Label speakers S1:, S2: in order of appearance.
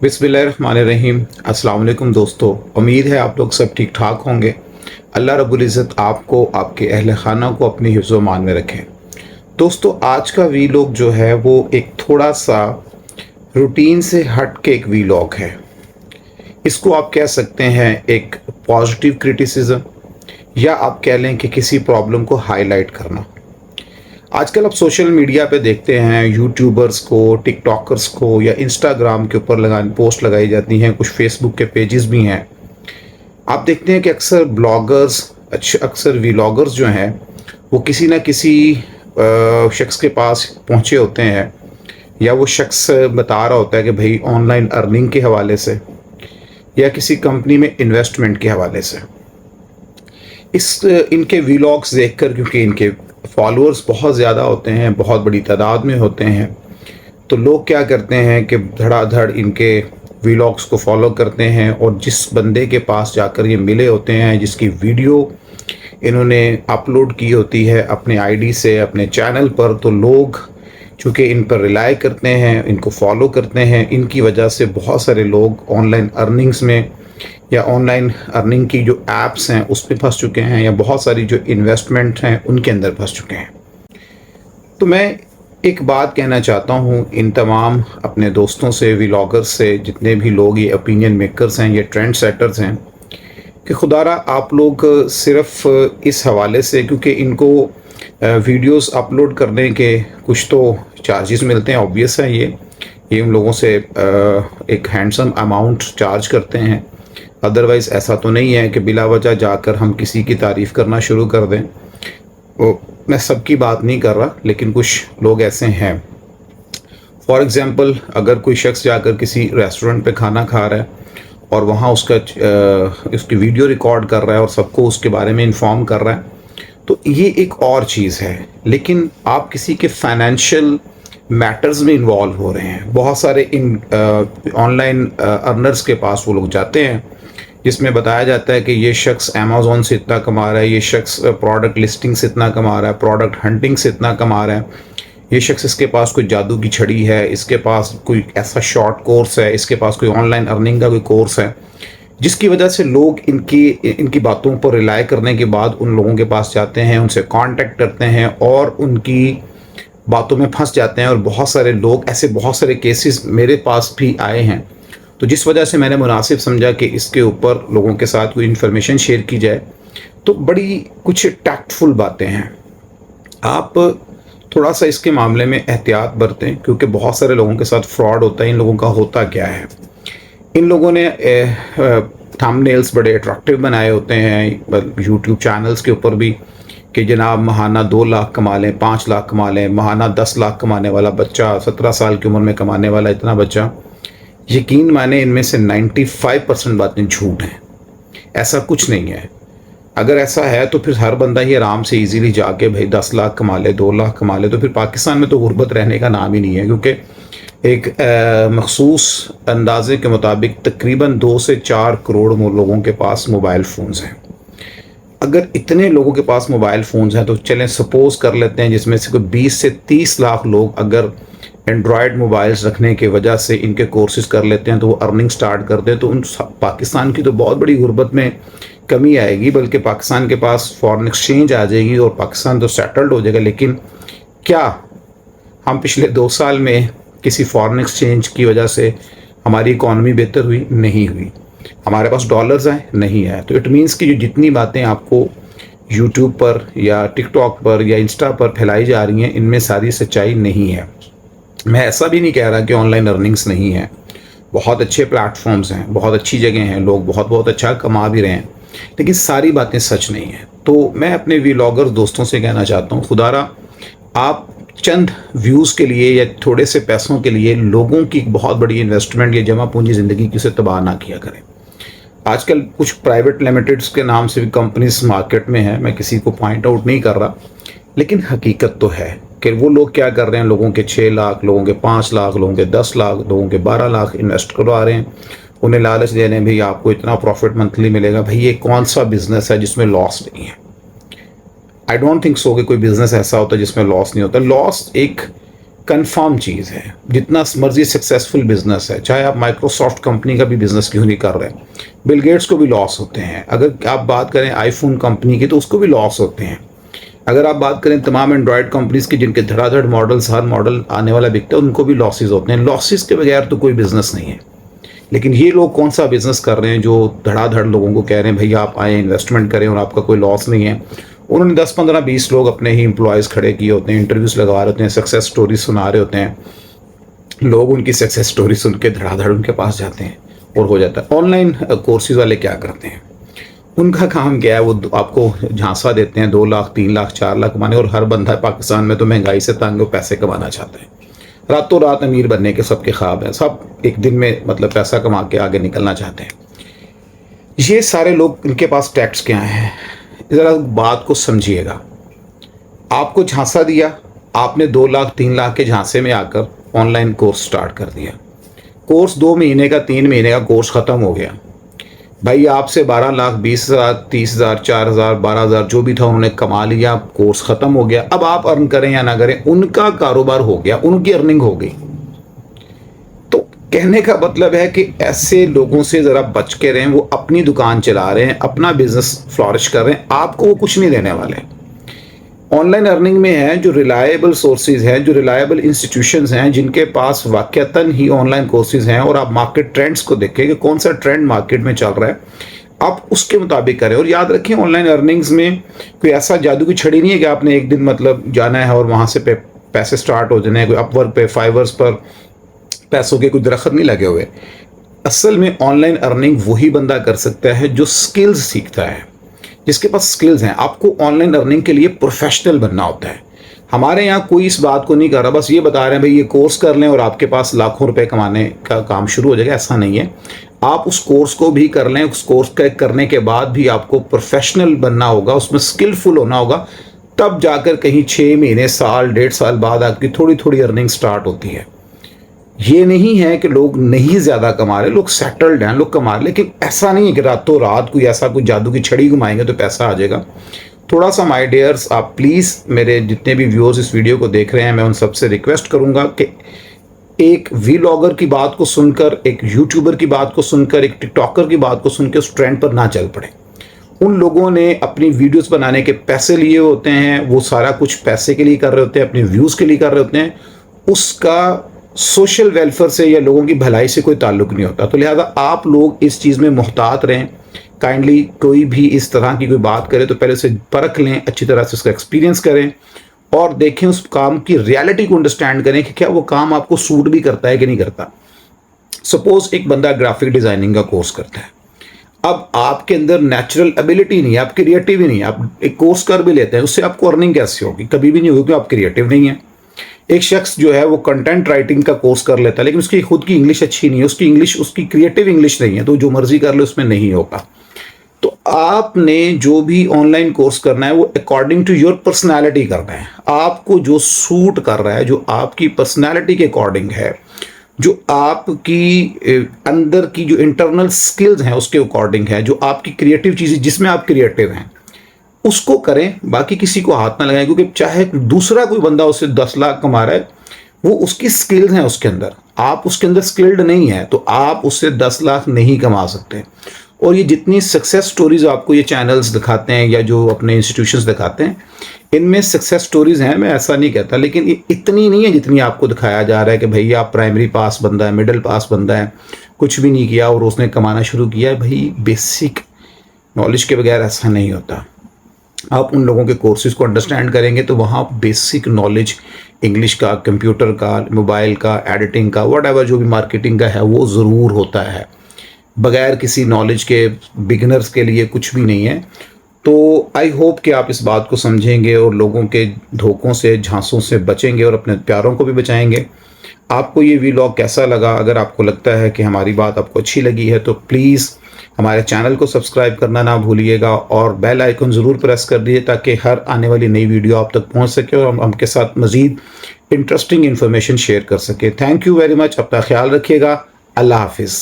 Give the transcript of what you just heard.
S1: बिस्मिल्लाहिर्रहमानिर्रहीम। अस्सलाम वालेकुम दोस्तों, उम्मीद है आप लोग सब ठीक ठाक होंगे। अल्लाह रब्बुल इज़्ज़त आपको, आपके अहल खाना को अपनी हिफ्ज़ मान में रखें। दोस्तों, आज का वीलॉग जो है वो एक थोड़ा सा रूटीन से हट के एक वीलॉग है। इसको आप कह सकते हैं एक पॉजिटिव क्रिटिसिज्म, या आप कह लें कि किसी प्रॉब्लम को हाईलाइट करना। आजकल आप सोशल मीडिया पे देखते हैं यूट्यूबर्स को, टिकटॉकर्स को या इंस्टाग्राम के ऊपर पोस्ट लगाई जाती हैं, कुछ फेसबुक के पेजेस भी हैं। आप देखते हैं कि अक्सर ब्लॉगर्स, अक्सर व्लॉगर्स जो हैं वो किसी ना किसी शख्स के पास पहुंचे होते हैं, या वो शख्स बता रहा होता है कि भाई ऑनलाइन अर्निंग के हवाले से या किसी कंपनी में इन्वेस्टमेंट के हवाले से। इनके व्लॉग्स देखकर, क्योंकि इनके फॉलोअर्स बहुत ज़्यादा होते हैं, बहुत बड़ी तादाद में होते हैं, तो लोग क्या करते हैं कि धड़ाधड़ इनके व्लॉग्स को फॉलो करते हैं, और जिस बंदे के पास जाकर ये मिले होते हैं, जिसकी वीडियो इन्होंने अपलोड की होती है अपने आईडी से, अपने चैनल पर, तो लोग चूँकि इन पर रिलाई करते हैं, इनको फॉलो करते हैं, इनकी वजह से बहुत सारे लोग ऑनलाइन अर्निंग्स में या ऑनलाइन अर्निंग की जो एप्स हैं उस पे फंस चुके हैं, या बहुत सारी जो इन्वेस्टमेंट हैं उनके अंदर फंस चुके हैं। तो मैं एक बात कहना चाहता हूँ इन तमाम अपने दोस्तों से, व्लॉगर्स से, जितने भी लोग ये ओपिनियन मेकर्स हैं, ये ट्रेंड सेटर्स हैं, कि खुदारा आप लोग सिर्फ इस हवाले से, क्योंकि इनको वीडियोस अपलोड करने के कुछ तो चार्जेस मिलते हैं, ऑब्वियस है ये उन लोगों से एक हैंडसम अमाउंट चार्ज करते हैं। अदरवाइज़ ऐसा तो नहीं है कि बिला वजह जाकर हम किसी की तारीफ़ करना शुरू कर दें। वो मैं सबकी बात नहीं कर रहा, लेकिन कुछ लोग ऐसे हैं। फॉर एग्ज़ाम्पल, अगर कोई शख्स जाकर किसी रेस्टोरेंट पे खाना खा रहा है और वहाँ उसकी वीडियो रिकॉर्ड कर रहा है और सबको उसके बारे में इन्फॉर्म कर रहा है, तो ये एक और चीज़ है। लेकिन आप किसी के फाइनेंशियल मैटर्स में इन्वॉल्व हो रहे हैं। बहुत सारे इन ऑनलाइन अर्नर्स के पास वो लोग जाते हैं, जिसमें बताया जाता है कि ये शख्स अमेज़ॉन से इतना कमा रहा है, ये शख्स प्रोडक्ट लिस्टिंग से इतना कमा रहा है, प्रोडक्ट हंटिंग से इतना कमा रहा है, ये शख्स, इसके पास कोई जादू की छड़ी है, इसके पास कोई ऐसा शॉर्ट कोर्स है, इसके पास कोई ऑनलाइन अर्निंग का कोई कोर्स है, जिसकी वजह से लोग इनकी बातों पर रिलाई करने के बाद उन लोगों के पास जाते हैं, उनसे कांटेक्ट करते हैं और उनकी बातों में फंस जाते हैं। और बहुत सारे लोग ऐसे, बहुत सारे केसेस मेरे पास भी आए हैं। तो जिस वजह से मैंने मुनासिब समझा कि इसके ऊपर लोगों के साथ कोई इन्फॉर्मेशन शेयर की जाए। तो बड़ी कुछ टैक्टफुल बातें हैं, आप थोड़ा सा इसके मामले में एहतियात बरतें, क्योंकि बहुत सारे लोगों के साथ फ्रॉड होता है। इन लोगों का होता क्या है, इन लोगों ने थंबनेल्स बड़े अट्रैक्टिव बनाए होते हैं यूट्यूब चैनल्स के ऊपर भी, कि जनाब महाना 2 लाख कमा लें, 5 लाख कमा लें, महाना 10 लाख कमाने वाला बच्चा, 17 साल की उम्र में कमाने वाला इतना बच्चा। यकीन माने इनमें से 95% बातें झूठ हैं। ऐसा कुछ नहीं है। अगर ऐसा है तो फिर हर बंदा ही आराम से इजीली जाके भाई 10 लाख कमा ले, 2 लाख कमा ले, तो फिर पाकिस्तान में तो गुर्बत रहने का नाम ही नहीं है। क्योंकि एक मखसूस अंदाजे के मुताबिक तकरीबन 2 से 4 करोड़ लोगों के पास मोबाइल फ़ोन्स हैं। अगर इतने लोगों के पास मोबाइल फ़ोन्स हैं, तो चलें सपोज कर लेते हैं जिसमें से कोई 20 से 30 लाख लोग अगर एंड्रॉयड मोबाइल्स रखने की वजह से इनके कोर्सेज कर लेते हैं, तो वो अर्निंग स्टार्ट कर दें, तो उन पाकिस्तान की तो बहुत बड़ी गुर्बत में कमी आएगी, बल्कि पाकिस्तान के पास फॉरेन एक्सचेंज आ जाएगी और पाकिस्तान तो सेटल्ड हो जाएगा। लेकिन क्या हम पिछले 2 साल में किसी फॉरेन एक्सचेंज की वजह से हमारी इकॉनमी बेहतर हुई? नहीं हुई। हमारे पास डॉलर्स आए? नहीं आए। तो इट मीन्स कि जो जितनी बातें आपको यूट्यूब पर या टिकटॉक पर या इंस्टा पर फैलाई जा रही हैं, इनमें सारी सच्चाई नहीं है। मैं ऐसा भी नहीं कह रहा कि ऑनलाइन अर्निंग्स नहीं है। बहुत अच्छे प्लेटफॉर्म्स हैं, बहुत अच्छी जगह हैं, लोग बहुत बहुत अच्छा कमा भी रहे हैं, लेकिन सारी बातें सच नहीं हैं। तो मैं अपने व्लॉगर दोस्तों से कहना चाहता हूँ, खुदारा आप चंद व्यूज़ के लिए या थोड़े से पैसों के लिए लोगों की बहुत बड़ी इन्वेस्टमेंट या जमा पूंजी ज़िंदगी की उसे तबाह ना किया करें। आजकल कुछ प्राइवेट लिमिटेड्स के नाम से भी कंपनीज मार्केट में हैं, मैं किसी को पॉइंट आउट नहीं कर रहा, लेकिन हकीकत तो है कि वो लोग क्या कर रहे हैं, लोगों के 6 लाख, लोगों के 5 लाख, लोगों के 10 लाख, लोगों के 12 लाख इन्वेस्ट करवा रहे हैं। उन्हें लालच दे रहे हैं, भाई आपको इतना प्रॉफिट मंथली मिलेगा। भाई ये कौन सा बिजनेस है जिसमें लॉस नहीं है? आई डोंट थिंक सो कि कोई बिजनेस ऐसा होता है जिसमें लॉस नहीं होता। लॉस एक कंफर्म चीज़ है। जितना मर्जी सक्सेसफुल बिजनेस है, चाहे आप माइक्रोसॉफ्ट कंपनी का भी बिजनेस क्यों नहीं कर रहे हैं, बिल गेट्स को भी लॉस होते हैं। अगर आप बात करें आईफोन कंपनी की तो उसको भी लॉस होते हैं। अगर आप बात करें तमाम एंड्रॉयड कंपनीज़ की जिनके धड़ाधड़ मॉडल्स, हर मॉडल आने वाला बिकता है, उनको भी लॉसेस होते हैं। लॉसेस के बगैर तो कोई बिज़नेस नहीं है। लेकिन ये लोग कौन सा बिज़नेस कर रहे हैं जो धड़ाधड़ लोगों को कह रहे हैं भैया आप आए इन्वेस्टमेंट करें और आपका कोई लॉस नहीं है। उन्होंने 10, 15, 20 लोग अपने ही एम्प्लॉयज़ खड़े किए होते हैं, इंटरव्यूज़ लगवा रहे होते हैं, सक्सेस स्टोरी सुना रहे होते हैं। लोग उनकी सक्सेस स्टोरी सुन के धड़ाधड़ उनके पास जाते हैं और हो जाता है। ऑनलाइन कोर्सेज वाले क्या करते हैं, उनका काम क्या है, वो आपको झांसा देते हैं 2 लाख, 3 लाख, 4 लाख कमाने। और हर बंदा पाकिस्तान में तो महंगाई से तंग, वो पैसे कमाना चाहता है, रातों रात अमीर बनने के सबके ख्वाब हैं, सब एक दिन में मतलब पैसा कमा के आगे निकलना चाहते हैं। ये सारे लोग, इनके पास टैक्स क्या है, ज़रा बात को समझिएगा। आपको झांसा दिया, आपने 2 लाख 3 लाख के झांसे में आकर ऑनलाइन कोर्स स्टार्ट कर दिया। कोर्स 2 महीने का, 3 महीने का कोर्स ख़त्म हो गया। भाई आपसे 12 लाख, 20 हज़ार, 30 हज़ार, 4 हज़ार, 12 हज़ार जो भी था उन्होंने कमा लिया, कोर्स ख़त्म हो गया। अब आप अर्न करें या ना करें, उनका कारोबार हो गया, उनकी अर्निंग हो गई। तो कहने का मतलब है कि ऐसे लोगों से ज़रा बच के रहें। वो अपनी दुकान चला रहे हैं, अपना बिजनेस फ्लॉरिश कर रहे हैं, आपको वो कुछ नहीं देने वाले। ऑनलाइन अर्निंग में है जो रिलायबल सोर्सेज हैं, जो रिलायबल इंस्टीट्यूशंस हैं, जिनके पास वाकईतन ही ऑनलाइन कोर्सेज हैं, और आप मार्केट ट्रेंड्स को देखें कि कौन सा ट्रेंड मार्केट में चल रहा है, आप उसके मुताबिक करें। और याद रखें ऑनलाइन अर्निंग्स में कोई ऐसा जादू की छड़ी नहीं है कि आपने एक दिन मतलब जाना है और वहाँ से पैसे स्टार्ट हो जाने हैं। कोई अपवर्क पे, फाइवर्स पर पैसों के कोई दरख्त नहीं लगे हुए। असल में ऑनलाइन अर्निंग वही बंदा कर सकता है जो स्किल्स सीखता है, जिसके पास स्किल्स हैं। आपको ऑनलाइन अर्निंग के लिए प्रोफेशनल बनना होता है। हमारे यहाँ कोई इस बात को नहीं कर रहा, बस ये बता रहे हैं भाई ये कोर्स कर लें और आपके पास लाखों रुपए कमाने का काम शुरू हो जाएगा। ऐसा नहीं है। आप उस कोर्स को भी कर लें, उस कोर्स के करने के बाद भी आपको प्रोफेशनल बनना होगा, उसमें स्किलफुल होना होगा, तब जाकर कहीं 6 महीने, साल, 1.5 साल बाद आपकी थोड़ी थोड़ी अर्निंग स्टार्ट होती है। ये नहीं है कि लोग नहीं ज़्यादा कमा रहे, लोग सेटल्ड हैं, लोग कमा रहे, लेकिन ऐसा नहीं है कि रातों रात कोई ऐसा कोई जादू की छड़ी घुमाएंगे तो पैसा आ जाएगा। थोड़ा सा माय डियर्स, आप प्लीज़ मेरे जितने भी व्यूअर्स इस वीडियो को देख रहे हैं, मैं उन सबसे रिक्वेस्ट करूंगा कि एक वीलॉगर की बात को सुनकर, एक यूट्यूबर की बात को सुनकर, एक टिकटॉकर की बात को सुनकर उस ट्रेंड पर ना चल पड़े। उन लोगों ने अपनी वीडियोस बनाने के पैसे लिए होते हैं, वो सारा कुछ पैसे के लिए कर रहे होते हैं, अपने व्यूज़ के लिए कर रहे होते हैं, उसका सोशल वेलफेयर से या लोगों की भलाई से कोई ताल्लुक नहीं होता। तो लिहाजा आप लोग इस चीज़ में मुहतात रहें। काइंडली कोई भी इस तरह की कोई बात करे तो पहले उसे परख लें, अच्छी तरह से उसका एक्सपीरियंस करें और देखें, उस काम की रियलिटी को अंडरस्टैंड करें कि क्या वो काम आपको सूट भी करता है कि नहीं करता। सपोज एक बंदा ग्राफिक डिज़ाइनिंग का कोर्स करता है, अब आपके अंदर नेचुरल एबिलिटी नहीं है, आप क्रिएटिव ही नहीं है, आप एक कोर्स कर भी लेते हैं, उससे आपको अर्निंग कैसे होगी? कभी भी नहीं होगी, क्योंकि आप क्रिएटिव नहीं है। एक शख्स जो है वो कंटेंट राइटिंग का कोर्स कर लेता है, लेकिन उसकी खुद की इंग्लिश अच्छी नहीं है, उसकी इंग्लिश, उसकी क्रिएटिव इंग्लिश नहीं है, तो जो मर्जी कर ले उसमें नहीं होगा। तो आपने जो भी ऑनलाइन कोर्स करना है वो अकॉर्डिंग टू योर पर्सनैलिटी करना है। आपको जो सूट कर रहा है, जो आपकी पर्सनैलिटी के अकॉर्डिंग है, जो आपकी अंदर की जो इंटरनल स्किल्स हैं उसके अकॉर्डिंग है, जो आपकी क्रिएटिव चीज़ें जिसमें आप क्रिएटिव हैं उसको करें, बाकी किसी को हाथ ना लगाएं। क्योंकि चाहे दूसरा कोई बंदा उससे 10 लाख कमा रहा है, वो उसकी स्किल्स हैं उसके अंदर, आप उसके अंदर स्किल्ड नहीं है, तो आप उससे 10 लाख नहीं कमा सकते। और ये जितनी सक्सेस स्टोरीज आपको ये चैनल्स दिखाते हैं या जो अपने इंस्टीट्यूशंस दिखाते हैं, इनमें सक्सेस स्टोरीज हैं, मैं ऐसा नहीं कहता, लेकिन ये इतनी नहीं है जितनी आपको दिखाया जा रहा है कि भैया आप प्राइमरी पास बंदा है, मिडिल पास बंदा है, कुछ भी नहीं किया और उसने कमाना शुरू किया है। भाई बेसिक नॉलेज के बगैर ऐसा नहीं होता। आप उन लोगों के कोर्सेज को अंडरस्टैंड करेंगे तो वहाँ बेसिक नॉलेज इंग्लिश का, कंप्यूटर का, मोबाइल का, एडिटिंग का, व्हाटएवर जो भी मार्केटिंग का है वो ज़रूर होता है। बगैर किसी नॉलेज के बिगिनर्स के लिए कुछ भी नहीं है। तो आई होप कि आप इस बात को समझेंगे और लोगों के धोखों से, झांसों से बचेंगे और अपने प्यारों को भी बचाएंगे। आपको ये वीलॉग कैसा लगा? अगर आपको लगता है कि हमारी बात आपको अच्छी लगी है तो प्लीज़ हमारे चैनल को सब्सक्राइब करना ना भूलिएगा और बेल आइकन ज़रूर प्रेस कर दीजिए ताकि हर आने वाली नई वीडियो आप तक पहुंच सके और हम आपके साथ मज़ीद इंटरेस्टिंग इन्फॉर्मेशन शेयर कर सके। Thank you very much. अपना ख्याल रखिएगा। अल्लाह हाफिज़।